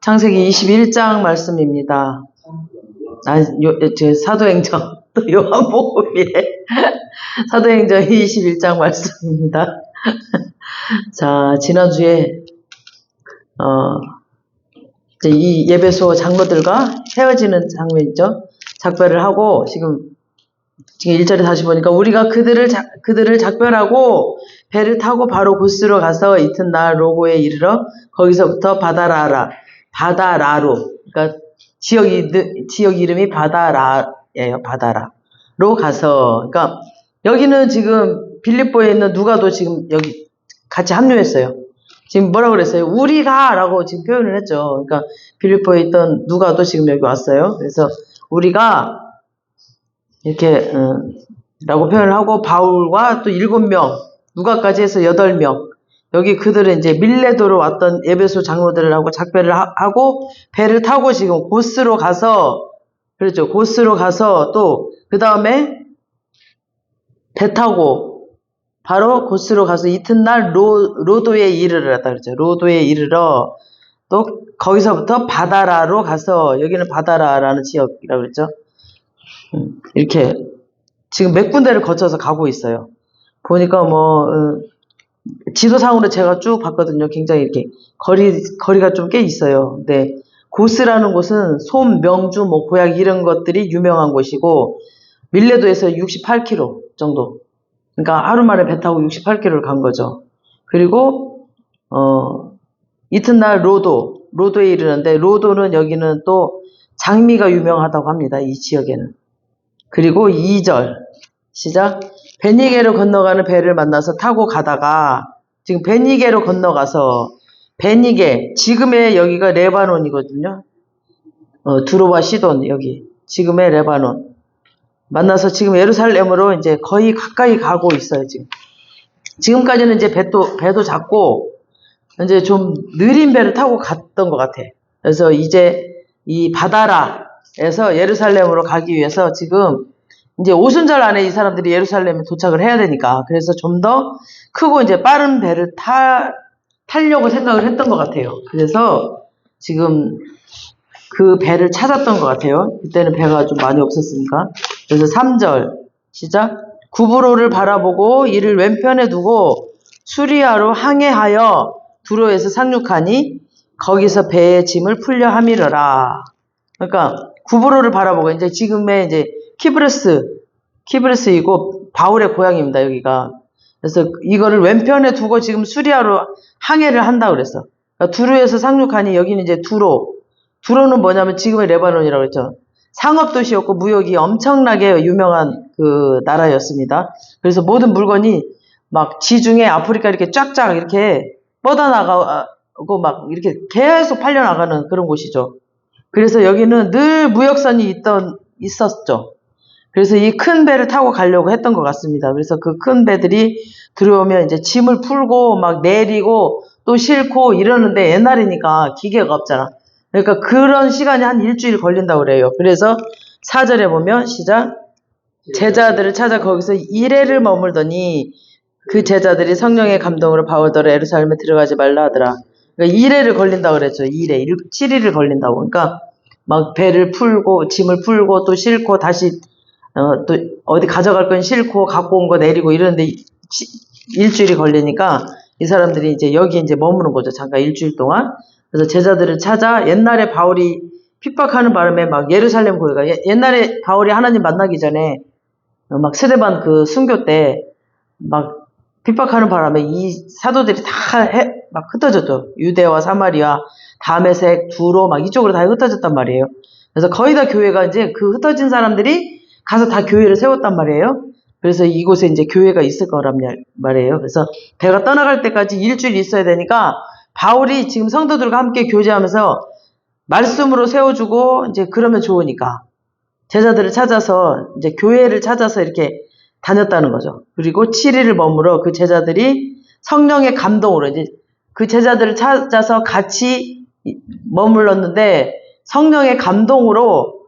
창세기 21장 말씀입니다. 사도행전, 또 요한복음이래. 사도행전 21장 말씀입니다. 자, 지난주에, 이제 이 예배소 장로들과 헤어지는 장면이죠. 작별을 하고, 지금 1절에 다시 보니까, 우리가 그들을 작별하고, 배를 타고 바로 고스로 가서 이튿날 로고에 이르러, 거기서부터 바다라로, 그러니까 지역 이름이 바다라예요. 바다라로 가서, 그러니까 여기는 지금 빌립보에 있는 누가도 지금 여기 같이 합류했어요. 지금 뭐라고 그랬어요? 우리가라고 지금 표현을 했죠. 그러니까 빌립보에 있던 누가도 지금 여기 왔어요. 그래서 우리가 이렇게 라고 표현을 하고, 바울과 또 7명, 누가까지 해서 8명, 여기 그들은 이제 밀레도로 왔던 에베소 장로들을 하고 작별을 하고 배를 타고 지금 고스로 가서, 그렇죠. 고스로 가서 또 그 다음에 배 타고 바로 고스로 가서 이튿날 로도에 이르렀다 그랬죠. 로도에 이르러 또 거기서부터 바다라로 가서, 여기는 바다라라는 지역이라고 그랬죠. 이렇게 지금 몇 군데를 거쳐서 가고 있어요. 보니까 지도상으로 제가 쭉 봤거든요. 굉장히 이렇게 거리가 좀 꽤 있어요. 근데 고스라는 곳은 솜, 명주, 고약 이런 것들이 유명한 곳이고, 밀레도에서 68km 정도. 그러니까 하루 만에 배 타고 68km를 간 거죠. 그리고 이튿날 로도에 이르는데, 로도는 여기는 또 장미가 유명하다고 합니다. 이 지역에는. 그리고 2절 시작. 베니게로 건너가는 배를 만나서 타고 가다가, 지금 베니게로 건너가서, 베니게, 지금의 여기가 레바논이거든요. 두로와 시돈, 여기 지금의 레바논 만나서 지금 예루살렘으로 이제 거의 가까이 가고 있어요. 지금까지는 이제 배도 작고 이제 좀 느린 배를 타고 갔던 것 같아. 그래서 이제 이 바다라에서 예루살렘으로 가기 위해서 지금 이제 오순절 안에 이 사람들이 예루살렘에 도착을 해야 되니까, 그래서 좀 더 크고 이제 빠른 배를 타려고 생각을 했던 것 같아요. 그래서 지금 그 배를 찾았던 것 같아요. 그때는 배가 좀 많이 없었으니까. 그래서 3절 시작. 구브로를 바라보고 이를 왼편에 두고 수리아로 항해하여 두로에서 상륙하니 거기서 배의 짐을 풀려 함이러라. 그러니까 구브로를 바라보고, 이제 지금의 이제 키브레스이고 바울의 고향입니다. 여기가. 그래서 이거를 왼편에 두고 지금 수리아로 항해를 한다고 그랬어. 그러니까 두로에서 상륙하니, 여기는 이제 두로는 뭐냐면 지금의 레바논이라고 그랬죠. 상업도시였고 무역이 엄청나게 유명한 그 나라였습니다. 그래서 모든 물건이 막 지중해 아프리카 이렇게 쫙쫙 이렇게 뻗어나가고 막 이렇게 계속 팔려나가는 그런 곳이죠. 그래서 여기는 늘 무역선이 있었죠. 그래서 이 큰 배를 타고 가려고 했던 것 같습니다. 그래서 그 큰 배들이 들어오면 이제 짐을 풀고 막 내리고 또 싣고 이러는데, 옛날이니까 기계가 없잖아. 그러니까 그런 시간이 한 일주일 걸린다고 그래요. 그래서 4절에 보면 시작. 제자들을 찾아 거기서 1회를 머물더니 그 제자들이 성령의 감동으로 바울더러 예루살렘에 들어가지 말라 하더라. 그러니까 1회를 걸린다고 그랬죠. 7일을 걸린다고. 그러니까 막 배를 풀고 짐을 풀고 또 싣고 다시 또 어디 가져갈 건 싣고 갖고 온 거 내리고 이러는데 일주일이 걸리니까 이 사람들이 이제 여기 이제 머무는 거죠. 잠깐 일주일 동안. 그래서 제자들을 찾아, 옛날에 바울이 핍박하는 바람에 막 예루살렘 교회가, 옛날에 바울이 하나님 만나기 전에 막 스데반 그 순교 때 막 핍박하는 바람에 이 사도들이 다 막 흩어졌죠. 유대와 사마리아, 다메섹, 두로 막 이쪽으로 다 흩어졌단 말이에요. 그래서 거의 다 교회가 이제 그 흩어진 사람들이 가서 다 교회를 세웠단 말이에요. 그래서 이곳에 이제 교회가 있을 거란 말이에요. 그래서 배가 떠나갈 때까지 일주일 있어야 되니까 바울이 지금 성도들과 함께 교제하면서 말씀으로 세워주고, 이제 그러면 좋으니까 제자들을 찾아서 이제 교회를 찾아서 이렇게 다녔다는 거죠. 그리고 7일을 머물러 그 제자들이 성령의 감동으로, 이제 그 제자들을 찾아서 같이 머물렀는데, 성령의 감동으로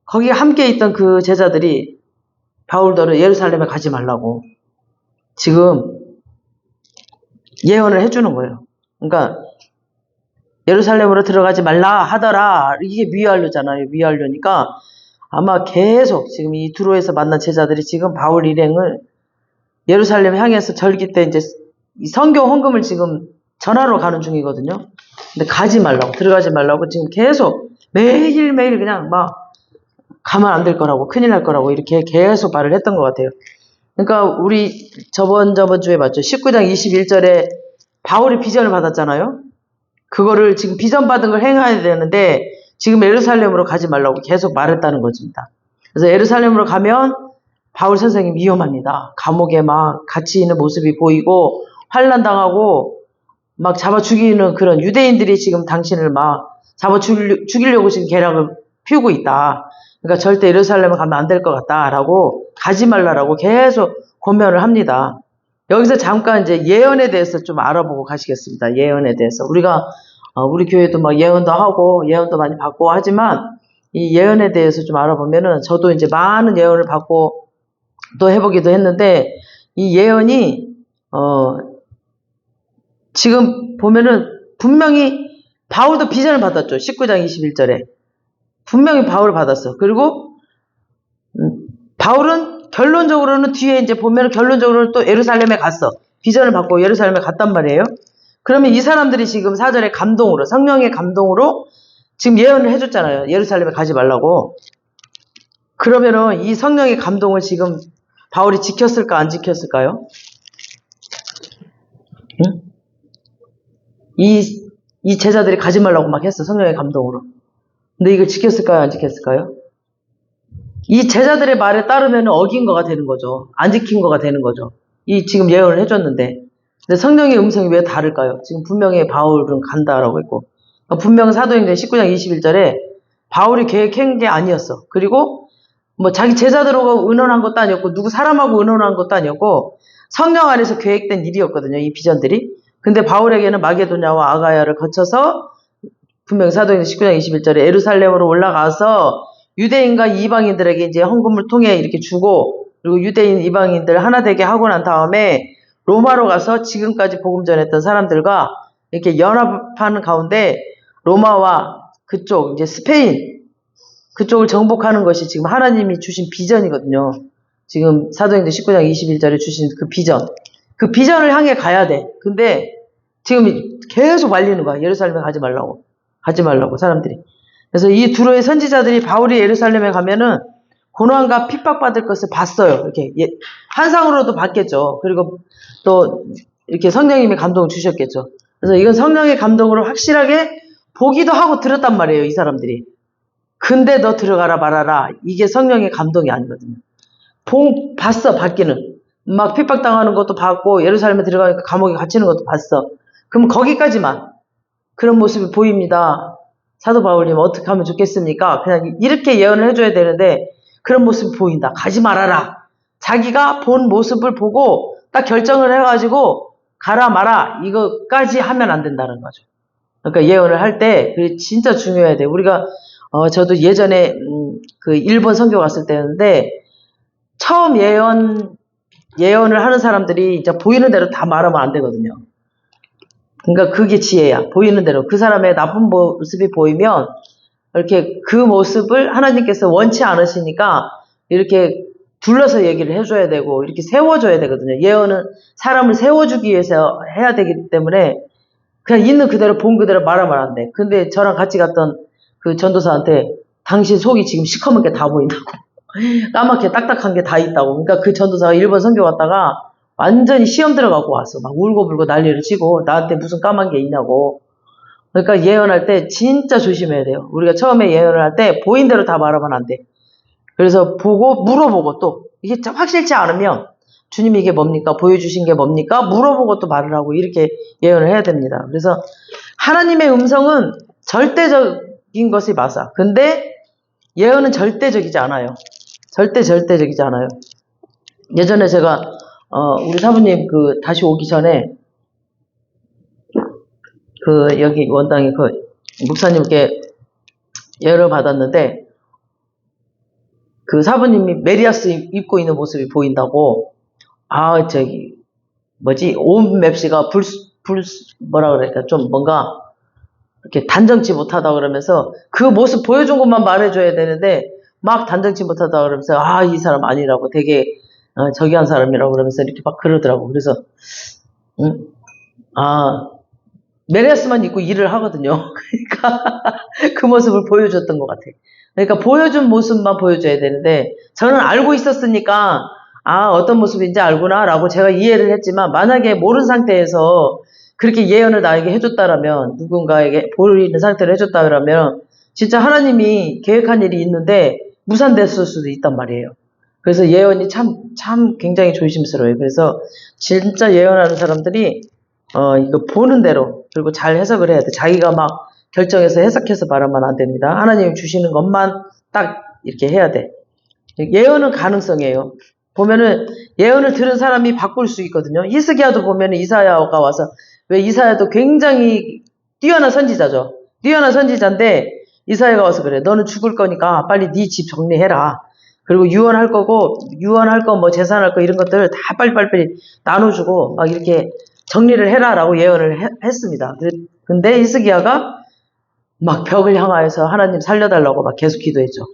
거기 함께 있던 그 제자들이 바울더러 예루살렘에 가지 말라고 지금 예언을 해주는 거예요. 그러니까 예루살렘으로 들어가지 말라 하더라. 이게 미완료잖아요. 미완료니까 아마 계속 지금 이 두로에서 만난 제자들이 지금 바울 일행을 예루살렘 향해서 절기 때 이제 이 선교 헌금을 지금 전하러 가는 중이거든요. 근데 가지 말라고, 들어가지 말라고 지금 계속 매일매일 그냥 막 가면 안 될 거라고, 큰일 날 거라고 이렇게 계속 말을 했던 것 같아요. 그러니까 우리 저번 주에 봤죠. 19장 21절에 바울이 비전을 받았잖아요. 그거를 지금 비전 받은 걸 행해야 되는데 지금 예루살렘으로 가지 말라고 계속 말했다는 것입니다. 그래서 예루살렘으로 가면 바울 선생님 위험합니다. 감옥에 막 갇혀 있는 모습이 보이고 환난당하고 막 잡아 죽이는 그런 유대인들이 지금 당신을 막 잡아 죽이려고 지금 계략을 피우고 있다. 그러니까 절대 예루살렘에 가면 안 될 것 같다라고 가지 말라라고 계속 권면을 합니다. 여기서 잠깐 이제 예언에 대해서 좀 알아보고 가시겠습니다. 예언에 대해서 우리가 우리 교회도 막 예언도 하고 예언도 많이 받고 하지만 이 예언에 대해서 좀 알아보면은 저도 이제 많은 예언을 받고 또 해보기도 했는데 이 예언이 지금 보면은 분명히 바울도 비전을 받았죠. 19장 21절에 분명히 바울을 받았어. 그리고 바울은 결론적으로는 뒤에 이제 보면은 결론적으로는 또 예루살렘에 갔어. 비전을 받고 예루살렘에 갔단 말이에요. 그러면 이 사람들이 지금 4절에 감동으로, 성령의 감동으로 지금 예언을 해줬잖아요. 예루살렘에 가지 말라고. 그러면은 이 성령의 감동을 지금 바울이 지켰을까, 안 지켰을까요? 응? 이 제자들이 가지 말라고 막 했어. 성령의 감동으로. 근데 이걸 지켰을까요, 안 지켰을까요? 이 제자들의 말에 따르면 어긴 거가 되는 거죠. 안 지킨 거가 되는 거죠. 이 지금 예언을 해줬는데. 근데 성령의 음성이 왜 다를까요? 지금 분명히 바울은 간다라고 했고. 분명 사도행전 19장 21절에 바울이 계획한 게 아니었어. 그리고 뭐 자기 제자들하고 의논한 것도 아니었고 누구 사람하고 의논한 것도 아니었고 성령 안에서 계획된 일이었거든요. 이 비전들이. 근데 바울에게는 마게도냐와 아가야를 거쳐서 분명히 사도행전 19장 21절에 예루살렘으로 올라가서 유대인과 이방인들에게 이제 헌금을 통해 이렇게 주고 그리고 유대인 이방인들 하나 되게 하고 난 다음에 로마로 가서 지금까지 복음 전했던 사람들과 이렇게 연합하는 가운데 로마와 그쪽 이제 스페인 그쪽을 정복하는 것이 지금 하나님이 주신 비전이거든요. 지금 사도행전 19장 21절에 주신 그 비전. 그 비전을 향해 가야 돼. 근데 지금 계속 말리는 거야. 예루살렘에 가지 말라고. 가지 말라고 사람들이. 그래서 이 두로의 선지자들이 바울이 예루살렘에 가면은 고난과 핍박받을 것을 봤어요. 이렇게 환상으로도 봤겠죠. 그리고 또 이렇게 성령님의 감동을 주셨겠죠. 그래서 이건 성령의 감동으로 확실하게 보기도 하고 들었단 말이에요. 이 사람들이. 근데 너 들어가라 말아라. 이게 성령의 감동이 아니거든요. 봤어. 받기는. 막 핍박당하는 것도 봤고 예루살렘에 들어가니까 감옥에 갇히는 것도 봤어. 그럼 거기까지만. 그런 모습이 보입니다. 사도 바울님 어떻게 하면 좋겠습니까? 그냥 이렇게 예언을 해줘야 되는데 그런 모습이 보인다. 가지 말아라. 자기가 본 모습을 보고 딱 결정을 해가지고 가라 마라 이거까지 하면 안 된다는 거죠. 그러니까 예언을 할 때 그게 진짜 중요해야 돼. 우리가 저도 예전에 그 일본 선교 갔을 때였는데 처음 예언을 하는 사람들이 이제 보이는 대로 다 말하면 안 되거든요. 그러니까 그게 지혜야. 보이는 대로 그 사람의 나쁜 모습이 보이면 이렇게 그 모습을 하나님께서 원치 않으시니까 이렇게 둘러서 얘기를 해줘야 되고 이렇게 세워줘야 되거든요. 예언은 사람을 세워주기 위해서 해야 되기 때문에 그냥 있는 그대로 본 그대로 말하면 안 돼. 근데 저랑 같이 갔던 그 전도사한테 당신 속이 지금 시커멓게 다 보인다고. 까맣게 딱딱한 게 다 있다고. 그러니까 그 전도사가 일본 선교 갔다가 완전히 시험 들어가고 왔어. 막 울고불고 난리를 치고 나한테 무슨 까만 게 있냐고. 그러니까 예언할 때 진짜 조심해야 돼요. 우리가 처음에 예언을 할 때 보인 대로 다 말하면 안 돼. 그래서 보고 물어보고 또 이게 확실치 않으면 주님이 이게 뭡니까? 보여주신 게 뭡니까? 물어보고 또 말을 하고 이렇게 예언을 해야 됩니다. 그래서 하나님의 음성은 절대적인 것이 맞아. 근데 예언은 절대적이지 않아요. 절대적이지 않아요. 예전에 제가 우리 사부님 다시 오기 전에 여기 원당에 목사님께 예언을 받았는데 그 사부님이 메리아스 입고 있는 모습이 보인다고. 온 맵시가 뭐라 그럴까 좀 뭔가 이렇게 단정치 못하다 그러면서 그 모습 보여준 것만 말해줘야 되는데 막 단정치 못하다 그러면서 아, 이 사람 아니라고 되게 저기 한 사람이라고 그러면서 이렇게 막 그러더라고. 그래서 메리아스만 입고 일을 하거든요. 그러니까 그 모습을 보여줬던 것 같아. 그러니까 보여준 모습만 보여줘야 되는데 저는 알고 있었으니까 어떤 모습인지 알구나라고 제가 이해를 했지만 만약에 모르는 상태에서 그렇게 예언을 나에게 해줬다라면 누군가에게 보이는 상태를 해줬다라면 진짜 하나님이 계획한 일이 있는데 무산됐을 수도 있단 말이에요. 그래서 예언이 참 굉장히 조심스러워요. 그래서 진짜 예언하는 사람들이 이거 보는 대로 그리고 잘 해석을 해야 돼. 자기가 막 결정해서 해석해서 말하면 안 됩니다. 하나님이 주시는 것만 딱 이렇게 해야 돼. 예언은 가능성이에요. 보면은 예언을 들은 사람이 바꿀 수 있거든요. 히스기야도 보면은 이사야가 와서 왜 이사야도 굉장히 뛰어난 선지자죠. 뛰어난 선지자인데 이사야가 와서 그래. 너는 죽을 거니까 빨리 네 집 정리해라. 그리고 유언할 거고 유언할 거 뭐 재산할 거 이런 것들 다 빨리빨리 나눠주고 막 이렇게 정리를 해라라고 예언을 했습니다. 근데 히스기야가 막 벽을 향하여서 하나님 살려달라고 막 계속 기도했죠.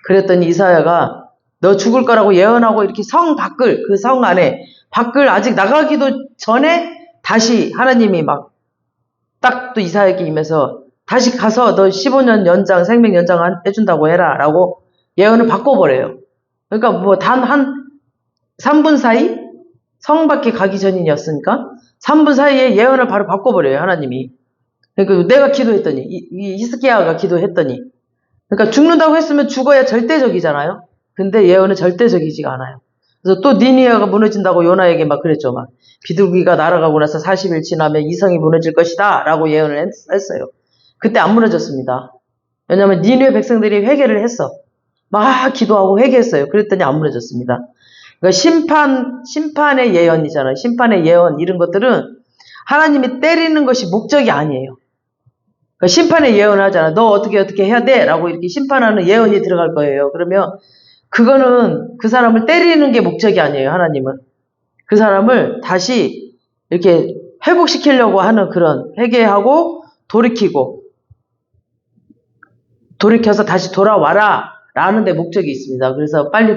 그랬더니 이사야가 너 죽을 거라고 예언하고 이렇게 성 밖을 그 성 안에 밖을 아직 나가기도 전에 다시 하나님이 막 딱 또 이사야에게 임해서 다시 가서 너 15년 연장 생명 연장 해준다고 해라라고 예언을 바꿔버려요. 그러니까 뭐 단 한 3분 사이 성 밖에 가기 전이었으니까 3분 사이에 예언을 바로 바꿔버려요 하나님이. 그러니까 내가 기도했더니 이 히스기야가 기도했더니 그러니까 죽는다고 했으면 죽어야 절대적이잖아요. 근데 예언은 절대적이지가 않아요. 그래서 또 니느웨가 무너진다고 요나에게 막 그랬죠. 막 비둘기가 날아가고 나서 40일 지나면 이 성이 무너질 것이다 라고 예언을 했어요. 그때 안 무너졌습니다. 왜냐하면 니느웨 백성들이 회개를 했어. 막 기도하고 회개했어요. 그랬더니 안 무너졌습니다. 그러니까 심판의 예언이잖아요. 심판의 예언 이런 것들은 하나님이 때리는 것이 목적이 아니에요. 그러니까 심판의 예언을 하잖아. 너 어떻게 해야 돼? 라고 이렇게 심판하는 예언이 들어갈 거예요. 그러면 그거는 그 사람을 때리는 게 목적이 아니에요. 하나님은. 그 사람을 다시 이렇게 회복시키려고 하는 그런 회개하고 돌이켜서 다시 돌아와라 라는 데 목적이 있습니다. 그래서 빨리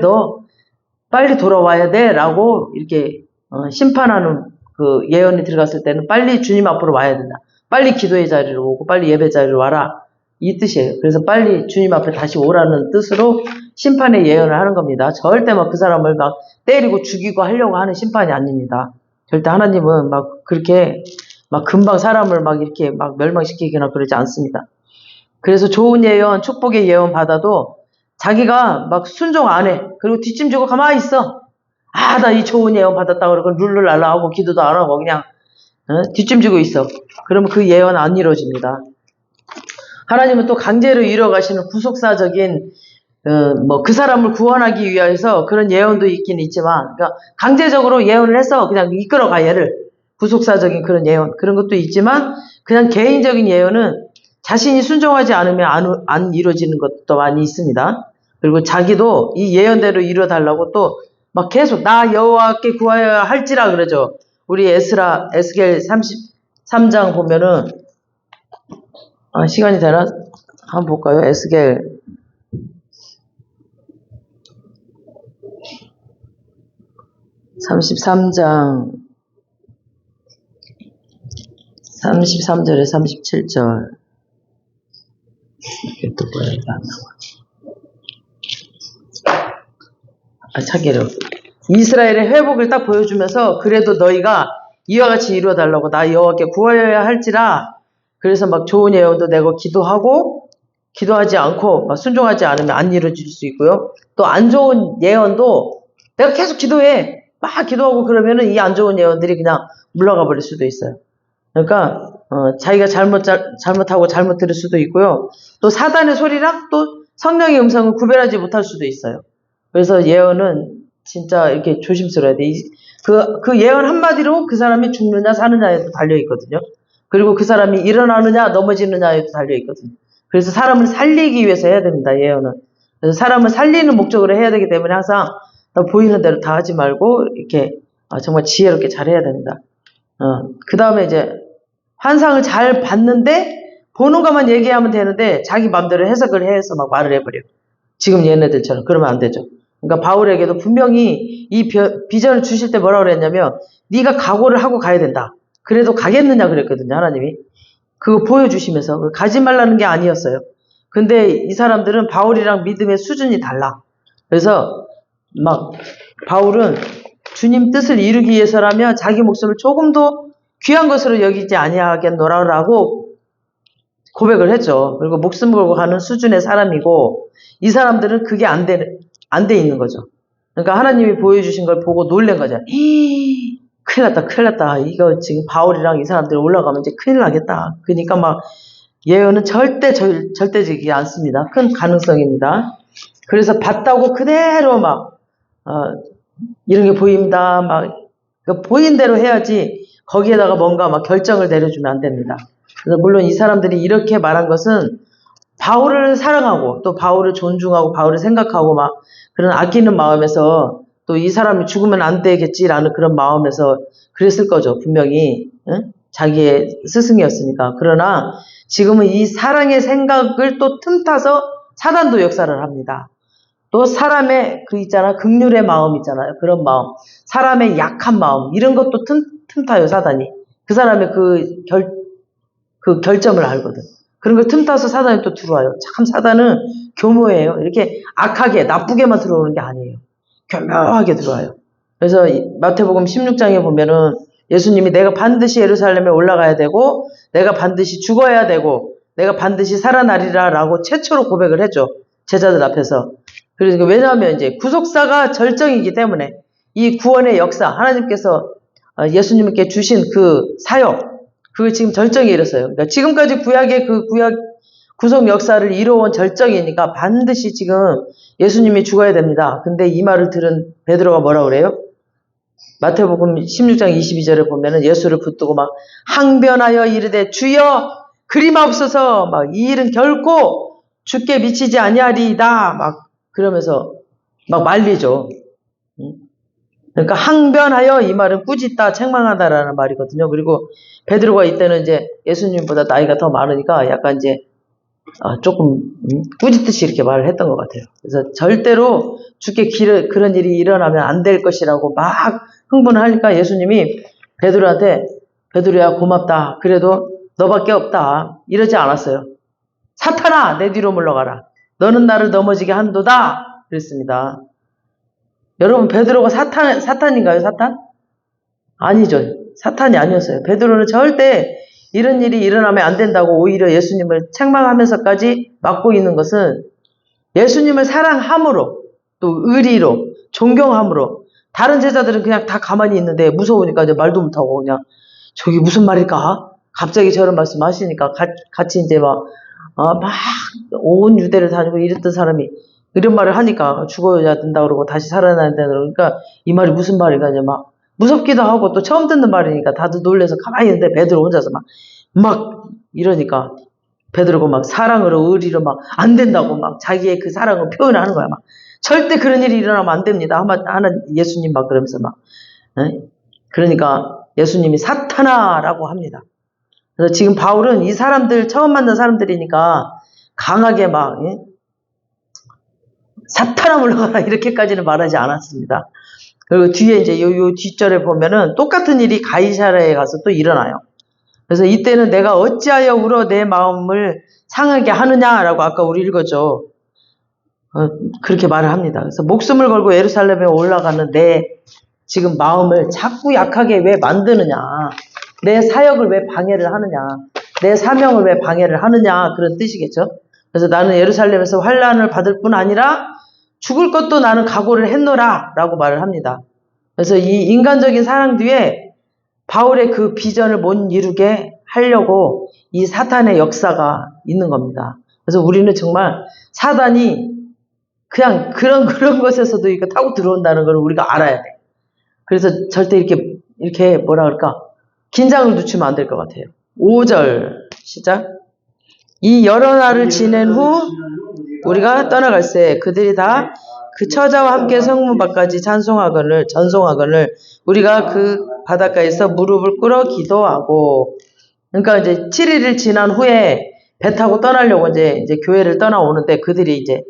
돌아와야 돼 라고 이렇게 심판하는 그 예언이 들어갔을 때는 빨리 주님 앞으로 와야 된다. 빨리 기도의 자리로 오고 빨리 예배 자리로 와라. 이 뜻이에요. 그래서 빨리 주님 앞에 다시 오라는 뜻으로 심판의 예언을 하는 겁니다. 절대 막 그 사람을 막 때리고 죽이고 하려고 하는 심판이 아닙니다. 절대 하나님은 막 그렇게 막 금방 사람을 막 이렇게 막 멸망시키거나 그러지 않습니다. 그래서 좋은 예언, 축복의 예언 받아도 자기가 막 순종 안 해. 그리고 뒷짐지고 가만히 있어. 나 이 좋은 예언 받았다 그러고 룰루랄라 하고 기도도 안 하고 그냥 뒷짐지고 있어. 그러면 그 예언 안 이루어집니다. 하나님은 또 강제로 이뤄가시는 구속사적인 뭐 그 사람을 구원하기 위해서 그런 예언도 있긴 있지만 그러니까 강제적으로 예언을 해서 그냥 이끌어가 얘를 구속사적인 그런 예언 그런 것도 있지만 그냥 개인적인 예언은 자신이 순종하지 않으면 안 이루어지는 것도 많이 있습니다. 그리고 자기도 이 예언대로 이루어달라고 또 막 계속 나 여호와께 구하여야 할지라 그러죠. 우리 에스겔 33장 보면은 시간이 되나? 한번 볼까요? 에스겔 33장 33절에 37절 이게 또 뭐야? 이게 안 나와. 차기로 이스라엘의 회복을 딱 보여주면서 그래도 너희가 이와 같이 이루어달라고 나 여호와께 구하여야 할지라 그래서 막 좋은 예언도 내고 기도하지 않고 막 순종하지 않으면 안 이루어질 수 있고요. 또 안 좋은 예언도 내가 계속 기도해. 막 기도하고 그러면은 이 안 좋은 예언들이 그냥 물러가 버릴 수도 있어요. 그러니까 자기가 잘못하고 잘못 들을 수도 있고요. 또 사단의 소리랑 또 성령의 음성을 구별하지 못할 수도 있어요. 그래서 예언은 진짜 이렇게 조심스러워야 돼. 그 예언 한마디로 그 사람이 죽느냐 사느냐에도 달려있거든요. 그리고 그 사람이 일어나느냐 넘어지느냐에도 달려있거든요. 그래서 사람을 살리기 위해서 해야 됩니다. 예언은. 그래서 사람을 살리는 목적으로 해야 되기 때문에 항상 보이는 대로 다 하지 말고 이렇게 정말 지혜롭게 잘 해야 됩니다. 그 다음에 이제 환상을 잘 봤는데 보는 것만 얘기하면 되는데 자기 마음대로 해석을 해서 막 말을 해버려. 지금 얘네들처럼. 그러면 안 되죠. 그러니까 바울에게도 분명히 이 비전을 주실 때 뭐라고 그랬냐면 네가 각오를 하고 가야 된다. 그래도 가겠느냐 그랬거든요. 하나님이. 그거 보여주시면서 가지 말라는 게 아니었어요. 근데 이 사람들은 바울이랑 믿음의 수준이 달라. 그래서 막 바울은 주님 뜻을 이루기 위해서라면 자기 목숨을 조금도 귀한 것으로 여기지 아니하겠노라라고 고백을 했죠. 그리고 목숨 걸고 가는 수준의 사람이고 이 사람들은 그게 안 돼 있는 거죠. 그러니까 하나님이 보여주신 걸 보고 놀란 거죠. 큰일 났다, 큰일 났다. 이거 지금 바울이랑 이 사람들이 올라가면 이제 큰일 나겠다. 그러니까 막 예언은 절대적이지 않습니다. 큰 가능성입니다. 그래서 봤다고 그대로 막 이런 게 보입니다. 막 그러니까 보인 대로 해야지 거기에다가 뭔가 막 결정을 내려주면 안 됩니다. 그래서 물론 이 사람들이 이렇게 말한 것은 바울을 사랑하고 또 바울을 존중하고 바울을 생각하고 막 그런 아끼는 마음에서 또 이 사람이 죽으면 안 되겠지라는 그런 마음에서 그랬을 거죠. 분명히 응? 자기의 스승이었으니까. 그러나 지금은 이 사랑의 생각을 또 틈타서 사단도 역사를 합니다. 또 사람의 그 있잖아 긍휼의 마음 있잖아요. 그런 마음, 사람의 약한 마음 이런 것도 틈타요 사단이. 그 사람의 그 결점을 알거든. 그런 걸 틈타서 사단이 또 들어와요. 참 사단은 교묘해요. 이렇게 악하게 나쁘게만 들어오는 게 아니에요. 교묘하게 들어와요. 그래서 마태복음 16장에 보면은 예수님이 내가 반드시 예루살렘에 올라가야 되고 내가 반드시 죽어야 되고 내가 반드시 살아나리라 라고 최초로 고백을 했죠. 제자들 앞에서. 그러니까 왜냐하면 이제 구속사가 절정이기 때문에 이 구원의 역사 하나님께서 예수님께 주신 그 사역 그게 지금 절정에 이르렀어요. 그러니까 지금까지 구약의 그 구속 역사를 이루어온 절정이니까 반드시 지금 예수님이 죽어야 됩니다. 근데 이 말을 들은 베드로가 뭐라고 그래요? 마태복음 16장 22절에 보면은 예수를 붙들고 막 항변하여 이르되 주여 그리마옵소서 막 이 일은 결코 죽게 미치지 아니하리이다 막 그러면서 막 말리죠. 그러니까 항변하여 이 말은 꾸짖다 책망하다라는 말이거든요. 그리고 베드로가 이때는 이제 예수님보다 나이가 더 많으니까 약간 이제 조금 꾸짖듯이 이렇게 말을 했던 것 같아요. 그래서 절대로 죽게 그런 일이 일어나면 안 될 것이라고 막 흥분을 하니까 예수님이 베드로한테 베드로야 고맙다. 그래도 너밖에 없다. 이러지 않았어요. 사탄아 내 뒤로 물러가라. 너는 나를 넘어지게 한도다. 그랬습니다. 여러분 베드로가 사탄인가요? 사탄? 아니죠. 사탄이 아니었어요. 베드로는 절대 이런 일이 일어나면 안 된다고 오히려 예수님을 책망하면서까지 막고 있는 것은 예수님을 사랑함으로 또 의리로 존경함으로 다른 제자들은 그냥 다 가만히 있는데 무서우니까 이제 말도 못하고 그냥 저기 무슨 말일까? 갑자기 저런 말씀 하시니까 같이 이제 막 온 유대를 다니고 이랬던 사람이 이런 말을 하니까 죽어야 된다 그러고 다시 살아나야 된다 그러니까 이 말이 무슨 말인가 이제 막 무섭기도 하고 또 처음 듣는 말이니까 다들 놀래서 가만히 있는데 베드로 혼자서 막 이러니까 베드로가 막 사랑으로 의리로 막 안 된다고 막 자기의 그 사랑을 표현하는 거야 막 절대 그런 일이 일어나면 안 됩니다. 하는 예수님 막 그러면서 막 그러니까 예수님이 사탄아라고 합니다. 그래서 지금 바울은 이 사람들 처음 만난 사람들이니까 강하게 막 사탄아 물러가라 이렇게까지는 말하지 않았습니다. 그리고 뒤에 이제 요 뒷절에 보면은 똑같은 일이 가이사랴에 가서 또 일어나요. 그래서 이때는 내가 어찌하여 울어 내 마음을 상하게 하느냐라고 아까 우리 읽었죠. 그렇게 말을 합니다. 그래서 목숨을 걸고 예루살렘에 올라가는 내 지금 마음을 자꾸 약하게 왜 만드느냐. 내 사역을 왜 방해를 하느냐. 내 사명을 왜 방해를 하느냐. 그런 뜻이겠죠. 그래서 나는 예루살렘에서 환난을 받을 뿐 아니라 죽을 것도 나는 각오를 했노라 라고 말을 합니다. 그래서 이 인간적인 사랑 뒤에 바울의 그 비전을 못 이루게 하려고 이 사탄의 역사가 있는 겁니다. 그래서 우리는 정말 사단이 그냥 그런 것에서도 이거 타고 들어온다는 걸 우리가 알아야 돼. 그래서 절대 이렇게 뭐라 그럴까 긴장을 늦추면 안 될 것 같아요. 5절 시작. 이 여러 날을 지낸 후 우리가 떠나갈새 그들이 다 그 처자와 함께 성문 밖까지 전송하거늘 우리가 그 바닷가에서 무릎을 꿇어 기도하고 그러니까 이제 7일을 지난 후에 배 타고 떠나려고 이제 교회를 떠나오는데 그들이 이제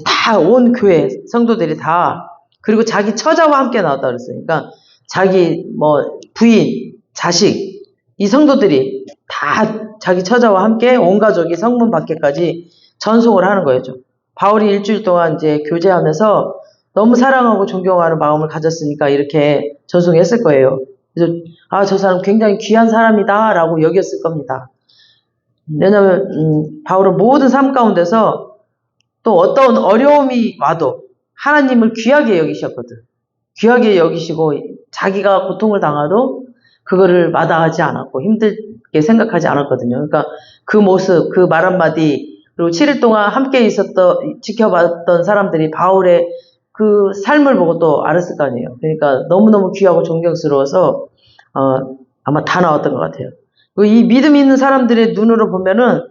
다 온 교회 성도들이 다 그리고 자기 처자와 함께 나왔다 그랬어요. 그러니까 자기 뭐 부인, 자식 이 성도들이 다 자기 처자와 함께 온 가족이 성문 밖에까지 전송을 하는 거예요. 바울이 일주일 동안 이제 교제하면서 너무 사랑하고 존경하는 마음을 가졌으니까 이렇게 전송했을 거예요. 그래서 저 사람 굉장히 귀한 사람이다라고 여겼을 겁니다. 왜냐하면 바울은 모든 삶 가운데서 또 어떤 어려움이 와도 하나님을 귀하게 여기셨거든. 귀하게 여기시고 자기가 고통을 당해도 그거를 마다하지 않았고 힘들게 생각하지 않았거든요. 그러니까 그 모습, 그 말 한마디 그리고 7일 동안 함께 지켜봤던 사람들이 바울의 그 삶을 보고 또 알았을 거 아니에요. 그러니까 너무너무 귀하고 존경스러워서 아마 다 나왔던 것 같아요. 이 믿음 있는 사람들의 눈으로 보면은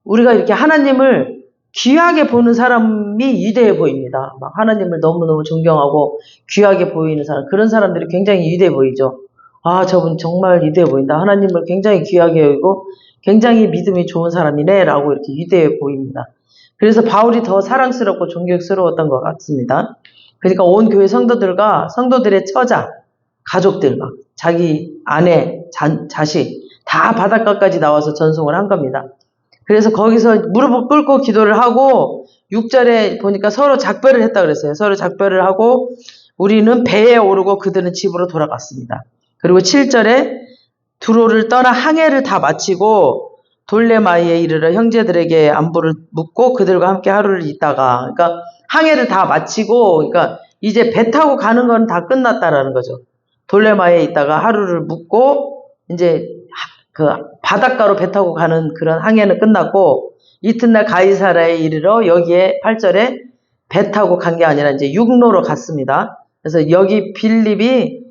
우리가 이렇게 하나님을 귀하게 보는 사람이 위대해 보입니다. 막 하나님을 너무너무 존경하고 귀하게 보이는 사람, 그런 사람들이 굉장히 위대해 보이죠. 저분 정말 위대해 보인다. 하나님을 굉장히 귀하게 여기고 굉장히 믿음이 좋은 사람이네 라고 이렇게 위대해 보입니다. 그래서 바울이 더 사랑스럽고 존경스러웠던 것 같습니다. 그러니까 온 교회 성도들과 성도들의 처자, 가족들, 막 자기 아내, 자식 다 바닷가까지 나와서 전송을 한 겁니다. 그래서 거기서 무릎을 꿇고 기도를 하고 6절에 보니까 서로 작별을 했다 그랬어요. 서로 작별을 하고 우리는 배에 오르고 그들은 집으로 돌아갔습니다. 그리고 7절에 두로를 떠나 항해를 다 마치고 돌레마이에 이르러 형제들에게 안부를 묻고 그들과 함께 하루를 있다가, 그러니까 항해를 다 마치고, 그러니까 이제 배 타고 가는 건 다 끝났다라는 거죠. 돌레마이에 있다가 하루를 묵고 이제 그 바닷가로 배 타고 가는 그런 항해는 끝났고 이튿날 가이사라에 이르러 여기에 8절에 배 타고 간 게 아니라 이제 육로로 갔습니다. 그래서 여기 빌립이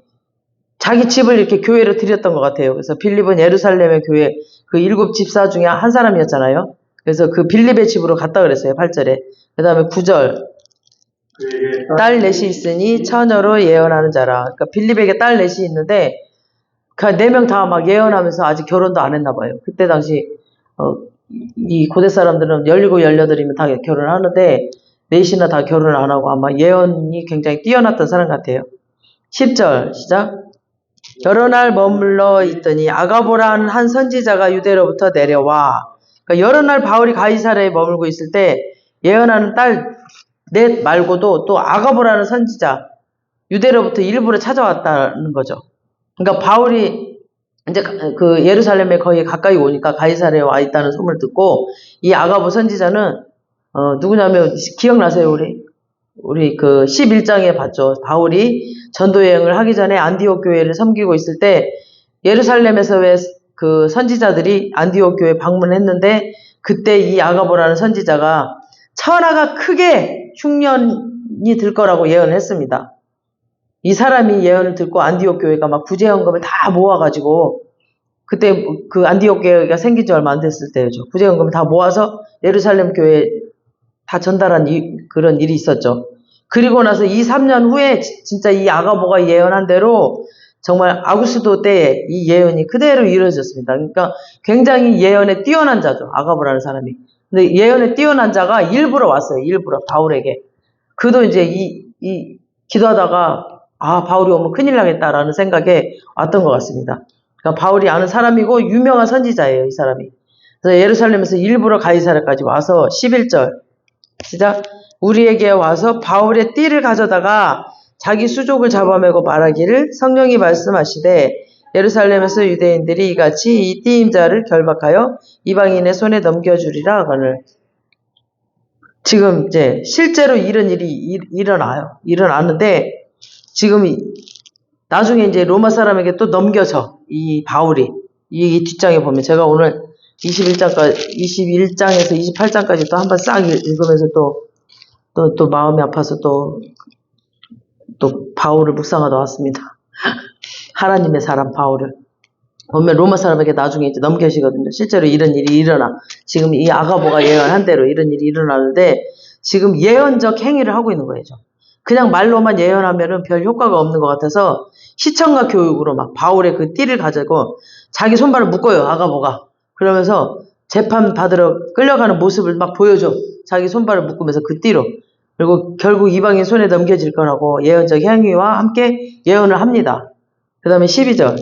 자기 집을 이렇게 교회로 드렸던 것 같아요. 그래서 빌립은 예루살렘의 교회 그 7 집사 중에 한 사람이었잖아요. 그래서 그 빌립의 집으로 갔다 그랬어요. 8절에. 그 다음에 9절 딸 넷이 있으니 처녀로 예언하는 자라. 그러니까 빌립에게 딸 넷이 있는데 그 4명 다 막 예언하면서 아직 결혼도 안 했나 봐요. 그때 당시 이 고대 사람들은 17, 18이면 다 결혼하는데 넷이나 다 결혼을 안 하고 아마 예언이 굉장히 뛰어났던 사람 같아요. 10절 시작. 여러 날 머물러 있더니 아가보라는 한 선지자가 유대로부터 내려와. 그러니까 여러 날 바울이 가이사랴에 머물고 있을 때 예언하는 딸 넷 말고도 또 아가보라는 선지자 유대로부터 일부러 찾아왔다는 거죠. 그러니까 바울이 이제 그 예루살렘에 거의 가까이 오니까 가이사랴에 와 있다는 소문을 듣고 이 아가보 선지자는 누구냐면 기억나세요? 우리 그 11장에 봤죠. 바울이 전도 여행을 하기 전에 안디옥 교회를 섬기고 있을 때 예루살렘에서 왜 그 선지자들이 안디옥 교회 방문했는데 그때 이 아가보라는 선지자가 천하가 크게 흉년이 들 거라고 예언을 했습니다. 이 사람이 예언을 듣고 안디옥 교회가 막 구제연금을 다 모아가지고 그때 그 안디옥 교회가 생긴 지 얼마 안 됐을 때죠. 구제연금을 다 모아서 예루살렘 교회에 다 전달한 그런 일이 있었죠. 그리고 나서 2-3년 후에 진짜 이 아가보가 예언한 대로 정말 아구스도 때에 이 예언이 그대로 이루어졌습니다. 그러니까 굉장히 예언에 뛰어난 자죠. 아가보라는 사람이. 근데 예언에 뛰어난 자가 일부러 왔어요. 일부러 바울에게. 그도 이제 기도하다가 바울이 오면 큰일 나겠다라는 생각에 왔던 것 같습니다. 그러니까 바울이 아는 사람이고 유명한 선지자예요. 이 사람이. 그래서 예루살렘에서 일부러 가이사랴까지 와서 11절 시작. 우리에게 와서 바울의 띠를 가져다가 자기 수족을 잡아매고 말하기를 성령이 말씀하시되 예루살렘에서 유대인들이 이같이 이 띠임자를 결박하여 이방인의 손에 넘겨주리라 하거늘. 지금 이제 실제로 이런 일이 일어나요. 일어나는데 지금 나중에 이제 로마 사람에게 또 넘겨져. 이 바울이 이 뒷장에 보면 제가 오늘 21장에서 28장까지 또 한번 싹 읽으면서 또 마음이 아파서 또 바울을 묵상하다 왔습니다. 하나님의 사람 바울을 보면 로마 사람에게 나중에 이제 넘겨지거든요. 실제로 이런 일이 일어나. 지금 이 아가보가 예언한 대로 이런 일이 일어나는데 지금 예언적 행위를 하고 있는 거예요. 그냥 말로만 예언하면은 별 효과가 없는 것 같아서 시청각 교육으로 막 바울의 그 띠를 가지고 자기 손발을 묶어요. 아가보가. 그러면서 재판 받으러 끌려가는 모습을 막 보여줘. 자기 손발을 묶으면서 그 띠로. 그리고 결국 이방인 손에 넘겨질 거라고 예언적 행위와 함께 예언을 합니다. 그 다음에 12절.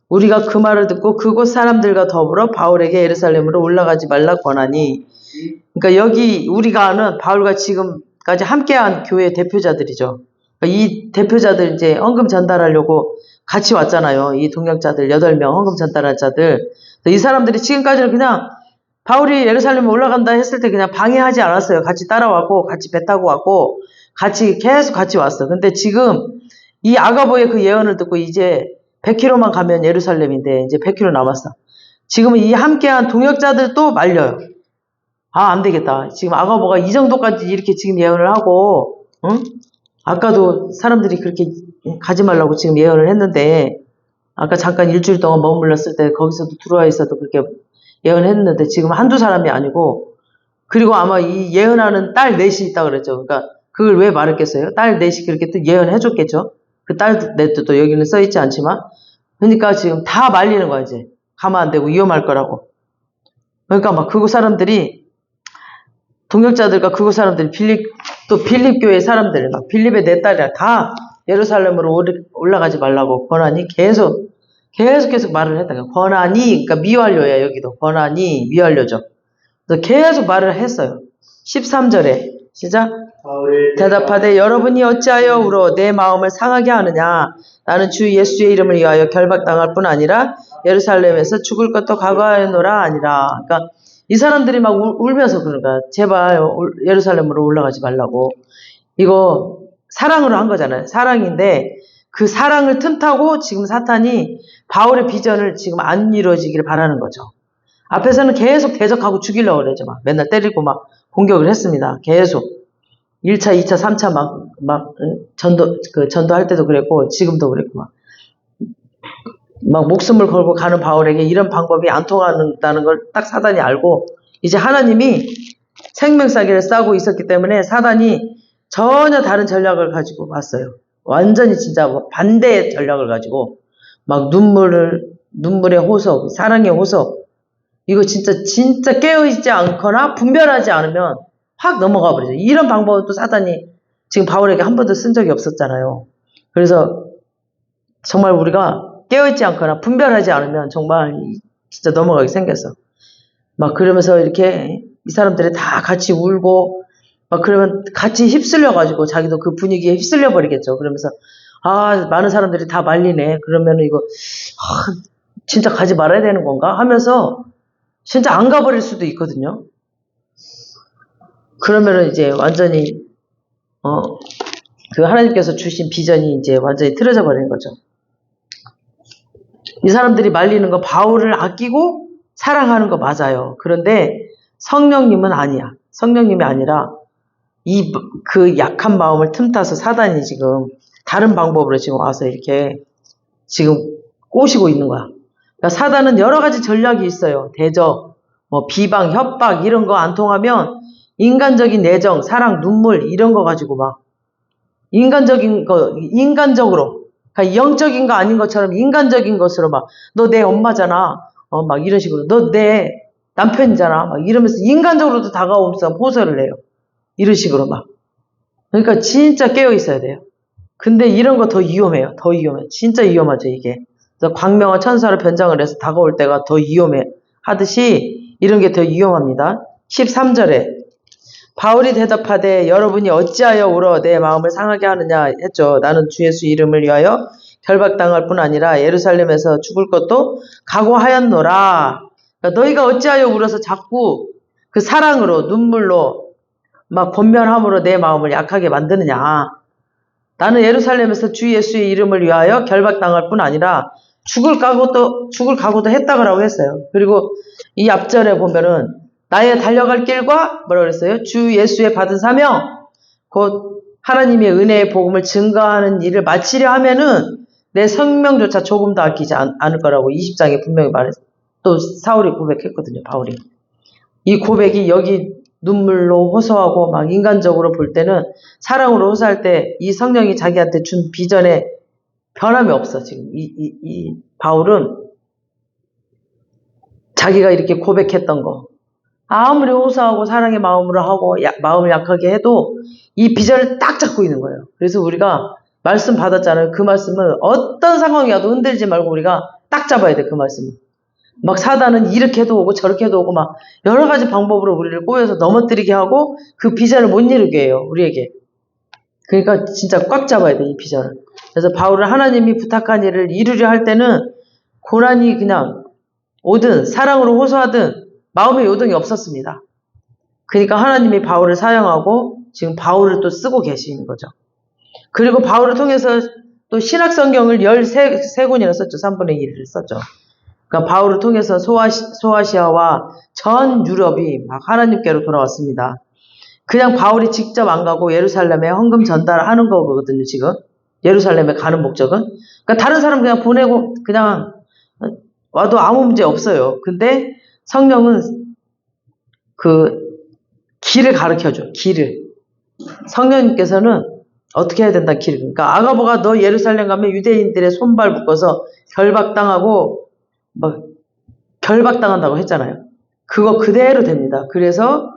우리가 그 말을 듣고 그곳 사람들과 더불어 바울에게 예루살렘으로 올라가지 말라 권하니. 그러니까 여기 우리가 아는 바울과 지금까지 함께한 교회 대표자들이죠. 그러니까 이 대표자들 이제 헌금 전달하려고 같이 왔잖아요. 이 동역자들 8명 헌금 전달할 자들. 이 사람들이 지금까지는 그냥 바울이 예루살렘에 올라간다 했을 때 그냥 방해하지 않았어요. 같이 따라왔고 같이 배 타고 왔고 같이 계속 같이 왔어. 근데 지금 이 아가보의 그 예언을 듣고 이제 100km만 가면 예루살렘인데 이제 100km 남았어. 지금은 이 함께한 동역자들도 말려요. 아, 안 되겠다. 지금 아가보가 이 정도까지 이렇게 지금 예언을 하고, 응? 아까도 사람들이 그렇게 가지 말라고 지금 예언을 했는데, 아까 잠깐 일주일 동안 머물렀을 때 거기서도 들어와 있어도 그렇게 예언을 했는데, 지금 한두 사람이 아니고, 그리고 아마 이 예언하는 딸 넷이 있다 그랬죠. 그러니까 그걸 왜 말했겠어요? 딸 넷이 그렇게 또 예언해 줬겠죠. 그 딸 넷도 또 여기는 써 있지 않지만, 그러니까 지금 다 말리는 거야 이제. 가면 안 되고 위험할 거라고. 그러니까 막 그곳 사람들이 동역자들과 그곳 사람들이 빌립 교회 사람들 막 빌립의 내 딸이랑 다 예루살렘으로 올라가지 말라고 권하니 계속 말을 했다. 권하니 그러니까 미완료야 여기도 권하니 미완료죠. 그래서 계속 말을 했어요. 13절에 시작. 대답하되 여러분이 어찌하여 울어 내 마음을 상하게 하느냐. 나는 주 예수의 이름을 위하여 결박당할 뿐 아니라 예루살렘에서 죽을 것도 각오하노라 아니라. 그러니까 이 사람들이 막 울면서 그런 거야. 제발 예루살렘으로 올라가지 말라고. 이거 사랑으로 한 거잖아요. 사랑인데 그 사랑을 틈타고 지금 사탄이 바울의 비전을 지금 안 이루어지기를 바라는 거죠. 앞에서는 계속 대적하고 죽이려고 그러죠. 막 맨날 때리고 막 공격을 했습니다. 계속. 1차, 2차, 3차 전도할 때도 그랬고, 지금도 그랬고, 막 목숨을 걸고 가는 바울에게 이런 방법이 안 통한다는 걸 딱 사단이 알고, 이제 하나님이 생명사기를 싸고 있었기 때문에 사단이 전혀 다른 전략을 가지고 왔어요. 완전히 진짜 반대의 전략을 가지고, 막 눈물의 호석, 사랑의 호석, 이거 진짜 깨어있지 않거나 분별하지 않으면 확 넘어가 버리죠. 이런 방법은 또 사단이 지금 바울에게 한 번도 쓴 적이 없었잖아요. 그래서 정말 우리가 깨어있지 않거나 분별하지 않으면 정말 진짜 넘어가게 생겼어. 막 그러면서 이렇게 이 사람들이 다 같이 울고 막 그러면 같이 휩쓸려가지고 자기도 그 분위기에 휩쓸려 버리겠죠. 그러면서 아 많은 사람들이 다 말리네. 그러면 이거 진짜 가지 말아야 되는 건가 하면서 진짜 안 가버릴 수도 있거든요. 그러면은 이제 완전히 그 하나님께서 주신 비전이 이제 완전히 틀어져 버리는 거죠. 이 사람들이 말리는 거 바울을 아끼고 사랑하는 거 맞아요. 그런데 성령님은 아니야. 성령님이 아니라 그 약한 마음을 틈타서 사단이 지금 다른 방법으로 지금 와서 이렇게 지금 꼬시고 있는 거야. 그러니까 사단은 여러 가지 전략이 있어요. 대적, 비방, 협박 이런 거 안 통하면 인간적인 내정, 사랑, 눈물 이런 거 가지고 막 인간적으로 그러니까 영적인 거 아닌 것처럼 인간적인 것으로 막 너 내 엄마잖아. 막 이런 식으로 너 내 남편이잖아. 막 이러면서 인간적으로도 다가오면서 호소를 해요. 이런 식으로 막. 그러니까 진짜 깨어 있어야 돼요. 근데 이런 거 더 위험해요. 더 위험해. 진짜 위험하죠, 이게. 그래서 광명한 천사로 변장을 해서 다가올 때가 더 위험해. 하듯이 이런 게 더 위험합니다. 13절에 바울이 대답하되 여러분이 어찌하여 울어 내 마음을 상하게 하느냐 했죠. 나는 주 예수 이름을 위하여 결박당할 뿐 아니라 예루살렘에서 죽을 것도 각오하였노라. 그러니까 너희가 어찌하여 울어서 자꾸 그 사랑으로 눈물로 막 권면함으로 내 마음을 약하게 만드느냐. 나는 예루살렘에서 주 예수의 이름을 위하여 결박당할 뿐 아니라 죽을 각오도 했다고 했어요. 그리고 이 앞절에 보면은 나의 달려갈 길과 뭐라 그랬어요? 주 예수의 받은 사명, 곧 하나님의 은혜의 복음을 증거하는 일을 마치려 하면은 내 생명조차 조금도 아끼지 않을 거라고 20장에 분명히 말했어요. 또 사울이 고백했거든요, 바울이. 이 고백이 여기 눈물로 호소하고 막 인간적으로 볼 때는 사랑으로 호소할 때 이 성령이 자기한테 준 비전에 변함이 없어, 지금. 이 바울은 자기가 이렇게 고백했던 거, 아무리 호소하고 사랑의 마음으로 하고 마음을 약하게 해도 이 비전을 딱 잡고 있는 거예요. 그래서 우리가 말씀 받았잖아요. 그 말씀을 어떤 상황이 와도 흔들지 말고 우리가 딱 잡아야 돼. 그 말씀을. 막 사단은 이렇게도 오고 저렇게도 오고 막 여러 가지 방법으로 우리를 꼬여서 넘어뜨리게 하고 그 비전을 못 이루게 해요. 우리에게. 그러니까 진짜 꽉 잡아야 돼. 이 비전을. 그래서 바울은 하나님이 부탁한 일을 이루려 할 때는 고난이 그냥 오든 사랑으로 호소하든 마음의 요동이 없었습니다. 그러니까 하나님이 바울을 사용하고 지금 바울을 또 쓰고 계시는 거죠. 그리고 바울을 통해서 또 신약성경을 13권이나 썼죠. 3분의 1을 썼죠. 그러니까 바울을 통해서 소아시아와 전 유럽이 막 하나님께로 돌아왔습니다. 그냥 바울이 직접 안 가고 예루살렘에 헌금 전달하는 거거든요. 지금 예루살렘에 가는 목적은. 그러니까 다른 사람 그냥 보내고 그냥 와도 아무 문제 없어요. 근데 성령은 그 길을 가르쳐줘. 길을. 성령님께서는 어떻게 해야 된다. 길을. 그러니까 아가보가 너 예루살렘 가면 유대인들의 손발 묶어서 결박당하고 막 결박당한다고 했잖아요. 그거 그대로 됩니다. 그래서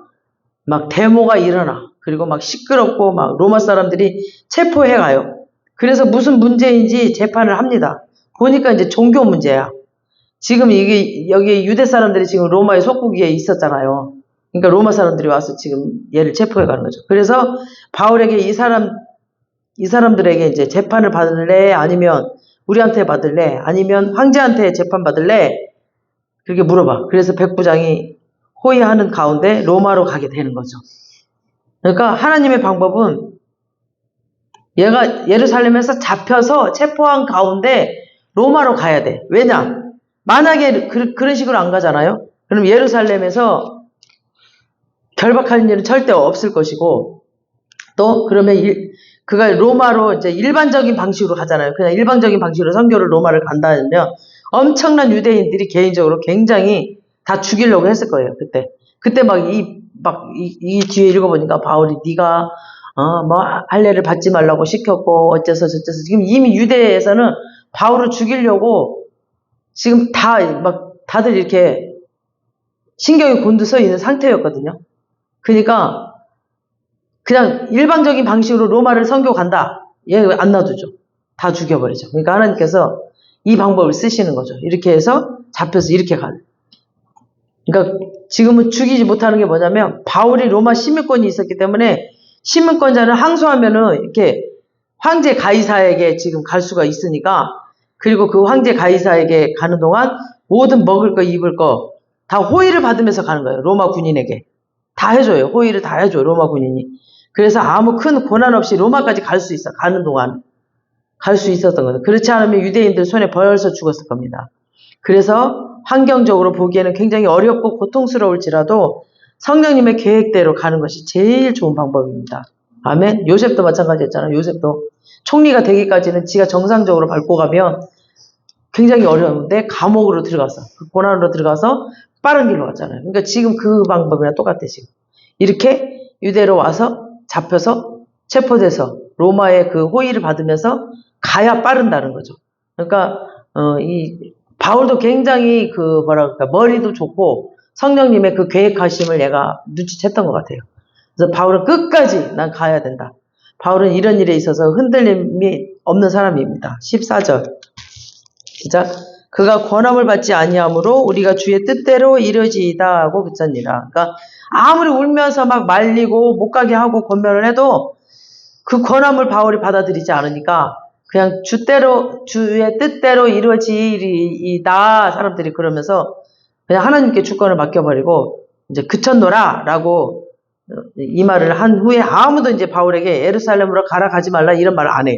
막 데모가 일어나. 그리고 막 시끄럽고 막 로마 사람들이 체포해 가요. 그래서 무슨 문제인지 재판을 합니다. 보니까 이제 종교 문제야. 지금 이게 여기 유대 사람들이 지금 로마의 속국에 있었잖아요. 그러니까 로마 사람들이 와서 지금 얘를 체포해 가는 거죠. 그래서 바울에게 이 사람들에게 이제 재판을 받을래? 아니면 우리한테 받을래? 아니면 황제한테 재판 받을래? 그렇게 물어봐. 그래서 백부장이 호의하는 가운데 로마로 가게 되는 거죠. 그러니까 하나님의 방법은 얘가 예루살렘에서 잡혀서 체포한 가운데 로마로 가야 돼. 왜냐? 만약에 그런 식으로 안 가잖아요. 그럼 예루살렘에서 결박하는 일은 절대 없을 것이고 또 그러면 그가 로마로 이제 일반적인 방식으로 가잖아요. 그냥 일반적인 방식으로 선교를 로마를 간다면 엄청난 유대인들이 개인적으로 굉장히 다 죽이려고 했을 거예요. 그때 이 뒤에 읽어보니까 바울이 네가 뭐 할례를 받지 말라고 시켰고 어째서 저째서 지금 이미 유대에서는 바울을 죽이려고 지금 다들 이렇게 신경이 곤두서 있는 상태였거든요. 그러니까 그냥 일방적인 방식으로 로마를 선교 간다. 얘 안 놔두죠. 다 죽여버리죠. 그러니까 하나님께서 이 방법을 쓰시는 거죠. 이렇게 해서 잡혀서 이렇게 가는. 그러니까 지금은 죽이지 못하는 게 뭐냐면 바울이 로마 시민권이 있었기 때문에 시민권자는 항소하면은 이렇게 황제 가이사에게 지금 갈 수가 있으니까 그리고 그 황제 가이사에게 가는 동안 모든 먹을 거 입을 거 다 호의를 받으면서 가는 거예요. 로마 군인에게. 다 해줘요. 호의를 다 해줘요. 로마 군인이. 그래서 아무 큰 고난 없이 로마까지 갈 수 있어. 가는 동안. 갈 수 있었던 거죠. 그렇지 않으면 유대인들 손에 벌써 죽었을 겁니다. 그래서 환경적으로 보기에는 굉장히 어렵고 고통스러울지라도 성령님의 계획대로 가는 것이 제일 좋은 방법입니다. 아멘. 요셉도 마찬가지였잖아요. 요셉도 총리가 되기까지는 지가 정상적으로 밟고 가면 굉장히 어려운데 감옥으로 들어가서 고난으로 들어가서 빠른 길로 왔잖아요. 그러니까 지금 그 방법이랑 똑같아 지금. 이렇게 유대로 와서 잡혀서 체포돼서 로마의 그 호의를 받으면서 가야 빠른다는 거죠. 그러니까 이 바울도 굉장히 머리도 좋고 성령님의 그 계획하심을 얘가 눈치챘던 것 같아요. 그래서 바울은 끝까지 난 가야 된다. 바울은 이런 일에 있어서 흔들림이 없는 사람입니다. 14절. 시작. 그가 권함을 받지 아니하므로 우리가 주의 뜻대로 이루어지이다 하고 그쳤니라. 그러니까 아무리 울면서 막 말리고 못 가게 하고 권면을 해도 그 권함을 바울이 받아들이지 않으니까 그냥 주의 뜻대로 이루어지이다 사람들이 그러면서 그냥 하나님께 주권을 맡겨버리고 이제 그쳤노라 라고 이 말을 한 후에 아무도 이제 바울에게 예루살렘으로 가라 가지 말라 이런 말을 안 해요.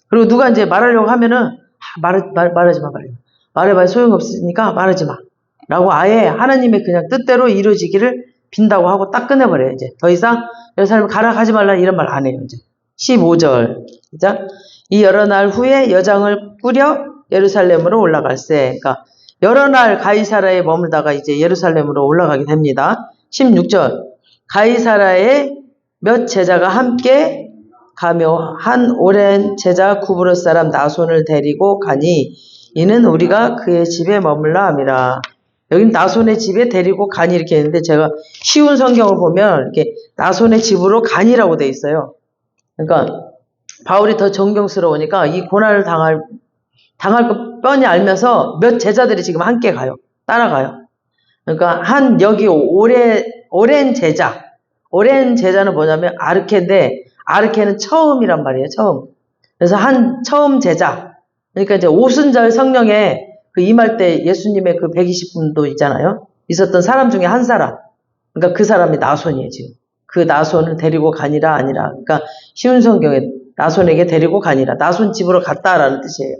그리고 누가 이제 말하려고 하면은 말하지 마 빨리. 말해봐야 소용없으니까 말하지 마. 라고 아예 하나님의 그냥 뜻대로 이루어지기를 빈다고 하고 딱 끝내버려요. 이제 더 이상 예루살렘 가라 가지 말라 이런 말 안 해요. 이제 15절. 자, 이 여러 날 후에 여장을 꾸려 예루살렘으로 올라갈세. 그러니까 여러 날 가이사라에 머물다가 이제 예루살렘으로 올라가게 됩니다. 16절. 가이사라에 몇 제자가 함께 가며 한 오랜 제자 구브로 사람 나손을 데리고 가니 이는 우리가 그의 집에 머물라 함이라. 여긴 나손의 집에 데리고 가니 이렇게 했는데 제가 쉬운 성경을 보면 이렇게 나손의 집으로 가니라고 돼 있어요. 그러니까 바울이 더 존경스러우니까 이 고난을 당할 거 뻔히 알면서 몇 제자들이 지금 함께 가요. 따라가요. 그러니까 여기 오랜 제자는 뭐냐면 아르케인데 아르케는 처음이란 말이에요. 처음. 그래서 처음 제자. 그러니까 이제 오순절 성령에 그 임할 때 예수님의 그 120분도 있잖아요. 있었던 사람 중에 한 사람. 그러니까 그 사람이 나손이에요, 지금. 그 나손을 데리고 가니라 아니라. 그러니까 쉬운 성경에 나손에게 데리고 가니라. 나손 집으로 갔다라는 뜻이에요.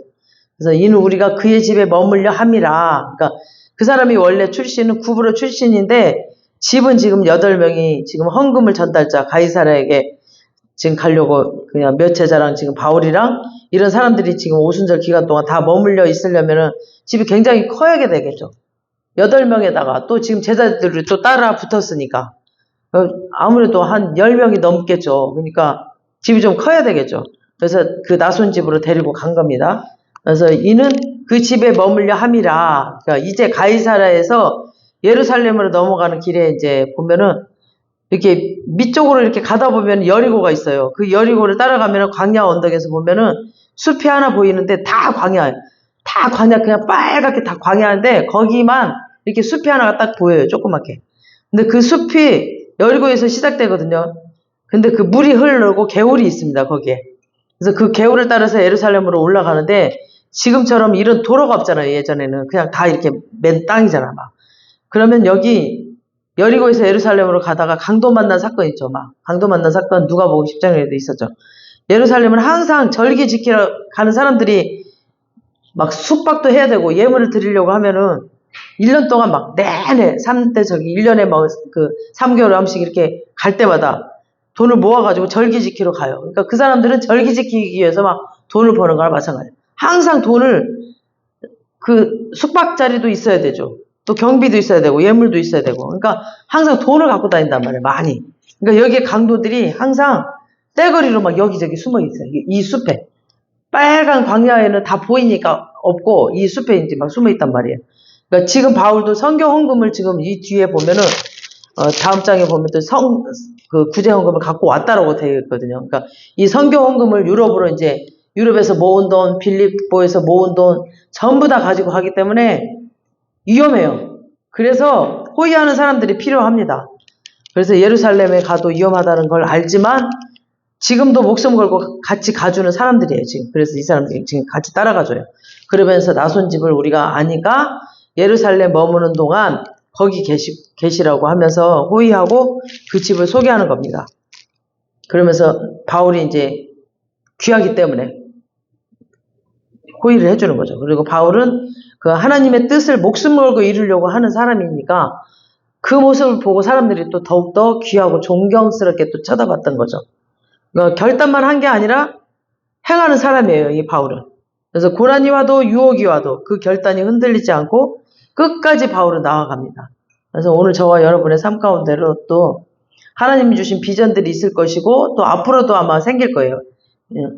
그래서 이는 우리가 그의 집에 머물려 함이라. 그러니까 그 사람이 원래 출신은 구브로 출신인데 집은 지금 8명이 지금 헌금을 전달자 가이사라에게 지금 가려고 그냥 몇 제자랑 지금 바울이랑 이런 사람들이 지금 오순절 기간 동안 다 머물려 있으려면은 집이 굉장히 커야게 되겠죠. 8명에다가 또 지금 제자들이 또 따라 붙었으니까 아무래도 한 10명이 넘겠죠. 그러니까 집이 좀 커야 되겠죠. 그래서 그 나손 집으로 데리고 간 겁니다. 그래서 이는 그 집에 머물려 함이라. 그러니까 이제 가이사라에서 예루살렘으로 넘어가는 길에 이제 보면은 이렇게 밑쪽으로 이렇게 가다 보면 여리고가 있어요. 그 여리고를 따라가면 광야 언덕에서 보면은 숲이 하나 보이는데 다 광야예요. 다 광야, 그냥 빨갛게 다 광야인데 거기만 이렇게 숲이 하나가 딱 보여요. 조그맣게. 근데 그 숲이 여리고에서 시작되거든요. 근데 그 물이 흐르고 개울이 있습니다. 거기에. 그래서 그 개울을 따라서 예루살렘으로 올라가는데 지금처럼 이런 도로가 없잖아요. 예전에는 그냥 다 이렇게 맨 땅이잖아. 막. 그러면 여기 여리고에서 예루살렘으로 가다가 강도 만난 사건 있죠. 막 강도 만난 사건 누가복음 10장에도 있었죠. 예루살렘은 항상 절기 지키러 가는 사람들이 막 숙박도 해야 되고 예물을 드리려고 하면은 1년 동안 막 내내 1년에 막 그 3개월 한씩 이렇게 갈 때마다 돈을 모아가지고 절기 지키러 가요. 그러니까 그 사람들은 절기 지키기 위해서 막 돈을 버는 거랑 마찬가지예요. 항상 돈을 그 숙박 자리도 있어야 되죠. 또 경비도 있어야 되고 예물도 있어야 되고. 그러니까 항상 돈을 갖고 다닌단 말이에요. 많이. 그러니까 여기에 강도들이 항상 떼거리로 막 여기저기 숨어 있어요. 이 숲에. 빨간 광야에는 다 보이니까 없고 이 숲에 이제 막 숨어 있단 말이에요. 그러니까 지금 바울도 성경 헌금을 지금 이 뒤에 보면은 다음 장에 보면 또 그 구제 헌금을 갖고 왔다라고 되어 있거든요. 그러니까 이 성경 헌금을 유럽으로 이제 유럽에서 모은 돈, 빌립보에서 모은 돈 전부 다 가지고 가기 때문에 위험해요. 그래서 호위하는 사람들이 필요합니다. 그래서 예루살렘에 가도 위험하다는 걸 알지만 지금도 목숨 걸고 같이 가주는 사람들이에요. 지금. 그래서 이 사람들이 지금 같이 따라가줘요. 그러면서 나손 집을 우리가 아니까 예루살렘 머무는 동안 거기 계시라고 하면서 호위하고 그 집을 소개하는 겁니다. 그러면서 바울이 이제 귀하기 때문에 호의를 해주는 거죠. 그리고 바울은 그 하나님의 뜻을 목숨 걸고 이루려고 하는 사람이니까 그 모습을 보고 사람들이 또 더욱더 귀하고 존경스럽게 또 쳐다봤던 거죠. 그러니까 결단만 한 게 아니라 행하는 사람이에요, 이 바울은. 그래서 고난이 와도 유혹이 와도 그 결단이 흔들리지 않고 끝까지 바울은 나아갑니다. 그래서 오늘 저와 여러분의 삶 가운데로 또 하나님이 주신 비전들이 있을 것이고 또 앞으로도 아마 생길 거예요.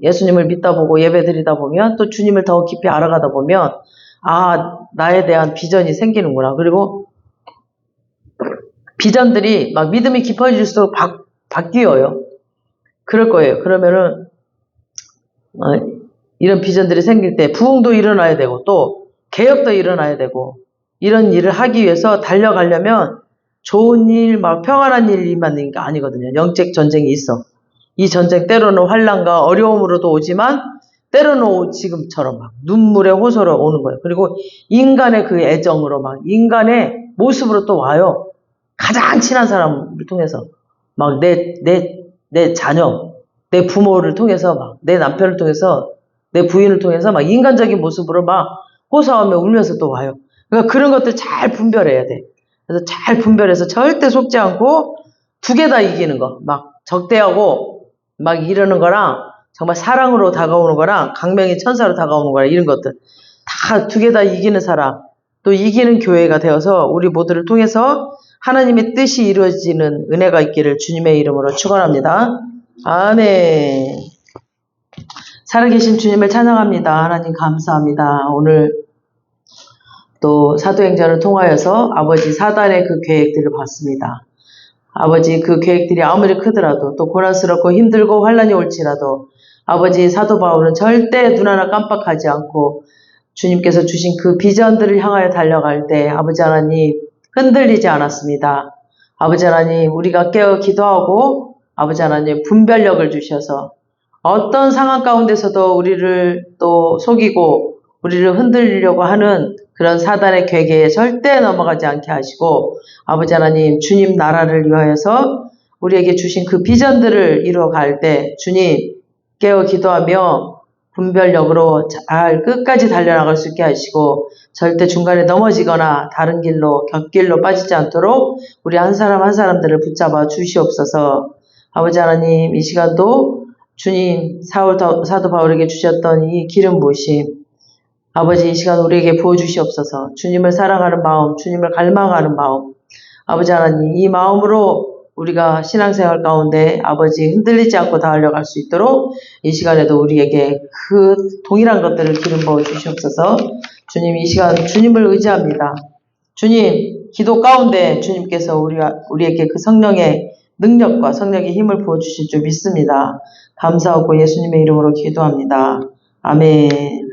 예수님을 믿다 보고 예배 드리다 보면 또 주님을 더 깊이 알아가다 보면 아, 나에 대한 비전이 생기는구나. 그리고 비전들이 막 믿음이 깊어질수록 바뀌어요. 그럴 거예요. 그러면은 이런 비전들이 생길 때 부흥도 일어나야 되고 또 개혁도 일어나야 되고 이런 일을 하기 위해서 달려가려면 좋은 일, 막 평안한 일만 있는 게 아니거든요. 영적 전쟁이 있어. 이 전쟁 때로는 환난과 어려움으로도 오지만 때로는 지금처럼 막 눈물의 호소로 오는 거예요. 그리고 인간의 그 애정으로 막 인간의 모습으로 또 와요. 가장 친한 사람을 통해서 막 내 자녀, 내 부모를 통해서 막 내 남편을 통해서 내 부인을 통해서 막 인간적인 모습으로 막 호소하며 울면서 또 와요. 그러니까 그런 것들 잘 분별해야 돼. 그래서 잘 분별해서 절대 속지 않고 두 개 다 이기는 거. 막 적대하고 막 이러는 거랑 정말 사랑으로 다가오는 거랑 강명의 천사로 다가오는 거랑 이런 것들 다 두 개 다 이기는 사람, 또 이기는 교회가 되어서 우리 모두를 통해서 하나님의 뜻이 이루어지는 은혜가 있기를 주님의 이름으로 축원합니다. 아멘. 살아계신 주님을 찬양합니다. 하나님 감사합니다. 오늘 또 사도행전을 통하여서 아버지 사단의 그 계획들을 봤습니다. 아버지 그 계획들이 아무리 크더라도 또 고난스럽고 힘들고 환란이 올지라도 아버지 사도 바울은 절대 눈 하나 깜빡하지 않고 주님께서 주신 그 비전들을 향하여 달려갈 때 아버지 하나님 흔들리지 않았습니다. 아버지 하나님 우리가 깨어 기도하고 아버지 하나님 분별력을 주셔서 어떤 상황 가운데서도 우리를 또 속이고 우리를 흔들리려고 하는 그런 사단의 괴계에 절대 넘어가지 않게 하시고 아버지 하나님 주님 나라를 위하여서 우리에게 주신 그 비전들을 이루어갈 때 주님 깨어 기도하며 분별력으로 잘 끝까지 달려나갈 수 있게 하시고 절대 중간에 넘어지거나 다른 길로 곁길로 빠지지 않도록 우리 한 사람 한 사람들을 붙잡아 주시옵소서. 아버지 하나님 이 시간도 주님 사도 바울에게 주셨던 이 기름 부으심 아버지 이 시간 우리에게 부어주시옵소서. 주님을 사랑하는 마음, 주님을 갈망하는 마음 아버지 하나님 이 마음으로 우리가 신앙생활 가운데 아버지 흔들리지 않고 달려갈 수 있도록 이 시간에도 우리에게 그 동일한 것들을 기름 부어 주시옵소서. 주님 이 시간 주님을 의지합니다. 주님 기도 가운데 주님께서 우리에게 그 성령의 능력과 성령의 힘을 부어 주실 줄 믿습니다. 감사하고 예수님의 이름으로 기도합니다. 아멘.